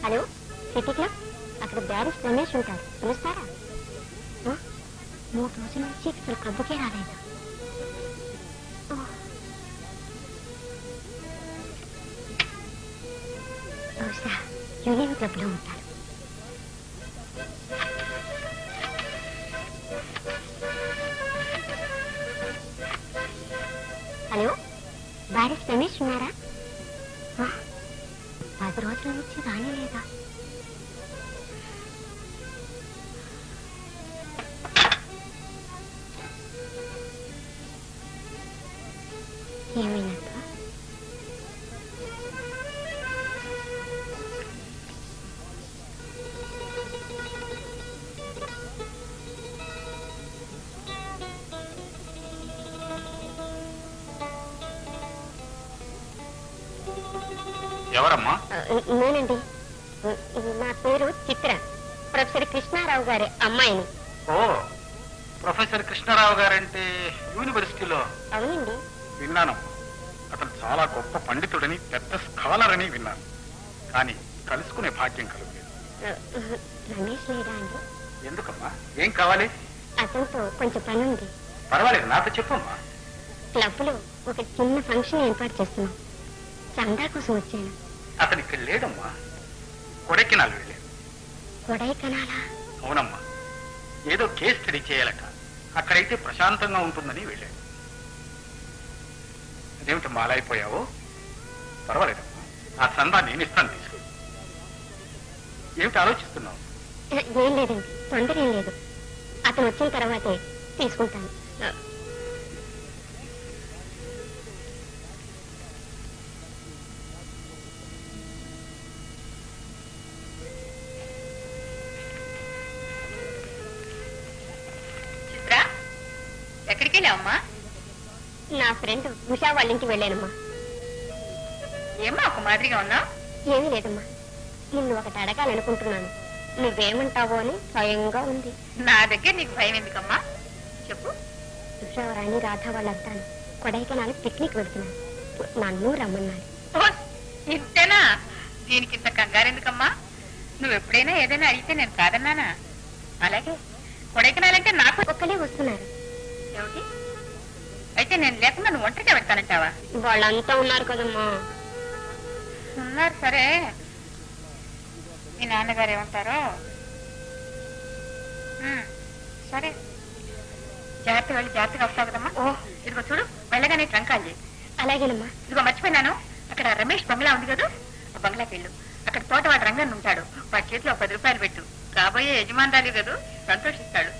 Hello city club, అక్కడ బ్యారిస్ రమేష్ ఉంటారు, పిలుస్తారా? 3 రోజుల నుంచి అసలు క్లబ్కే రాలేదు. బహుశా యూనియన్ క్లబ్ లో ఉంటారు. హలో, బ్యారిస్ రమేష్ ఉన్నారా? 10 రోజుల నుంచి రానేలేదా? ఏమైనా ఎవరమ్మా? నేనండి. నా పేరు చిత్ర, ప్రొఫెసర్ కృష్ణారావు గారి అమ్మాయిని. ఓ, ప్రొఫెసర్ కృష్ణారావు గారంటే యూనివర్సిటీలో? అవునండి. విన్నానమ్మా. అతను చాలా గొప్ప పండితుడని, పెద్ద స్కాలర్ అని విన్నాను. కానీ కలుసుకునే భాగ్యం కలుగులేదు. రమేష్ లేడా అండి? ఎందుకమ్మా? ఏం కావాలి? అతనితో కొంచెం పని ఉంది. పర్వాలేదు, నాతో చెప్పమ్మా. క్లబ్ లో ఒక చిన్న ఫంక్షన్ ఏర్పాటు చేస్తున్నాం. చందా కోసం వచ్చాను. అతను ఇక్కడ లేడమ్మా, కొడైకెనాల్ వెళ్ళాడు. కొడైకెనాలా? అవునమ్మా, ఏదో కేస్ స్టడీ చేయాలట. అక్కడైతే ప్రశాంతంగా ఉంటుందని వెళ్ళాడు. అదేమిటమ్మా అలా అయిపోయావు? పర్వాలేదమ్మా, ఆ చందా నేను ఇస్తాను, తీసుకో. ఏమిటి ఆలోచిస్తున్నావు? ఏం లేదండి, తొందర ఏం లేదు. అతను వచ్చిన తర్వాతే తీసుకుంటాను. ఎక్కడికి వెళ్ళావమ్మా? నా ఫ్రెండ్ ఉషా వాళ్ళ ఇంటికి వెళ్ళానమ్మా. ఏమ్మా ఒక మాదిరిగా ఉన్నావు? ఏమీ లేదమ్మా, నిన్ను ఒకటి అడగాలనుకుంటున్నాను. నువ్వేమంటావో అని భయంగా ఉంది. నా దగ్గర నీకు భయం ఎందుకమ్మా? చెప్పు. ఉషా రాణి రాధా వాళ్ళంతాను కొడైకెనాల్ పిక్నిక్ వెళ్తున్నాను. నన్ను రమ్మన్నారు. ఇంతేనా? దీనికి ఇంత కంగారెందుకమ్మా? నువ్వు ఎప్పుడైనా ఏదైనా అడిగితే నేను కాదన్నానా? అలాగే కొడైకెనాల్ అంటే నాకు ఒక్కలే వస్తున్నారు. ఏమిటి? అయితే నేను లేకుండా నువ్వు ఒంటరిగా వెళ్తానంటావా? వాళ్ళంతా ఉన్నారు కదమ్మా. ఉన్నారు, సరే. మీ నాన్నగారు ఏమంటారో? సరే, జాగ్రత్తగా వెళ్ళి జాగ్రత్తగా వస్తావు కదమ్మా. ఇదిగో చూడు, వెళ్ళగానే ట్రంకాలు చేయి. అలాగేనమ్మా. ఇదిగో మర్చిపోయినాను, అక్కడ రమేష్ బంగ్లా ఉంది కదా, ఆ బంగ్లాకి వెళ్ళు. అక్కడ తోటవాడు రంగన్ ఉంటాడు, వాడి చేతిలో 10 రూపాయలు పెట్టు. కాబోయే యజమానురాలు కదా, సంతోషిస్తాడు.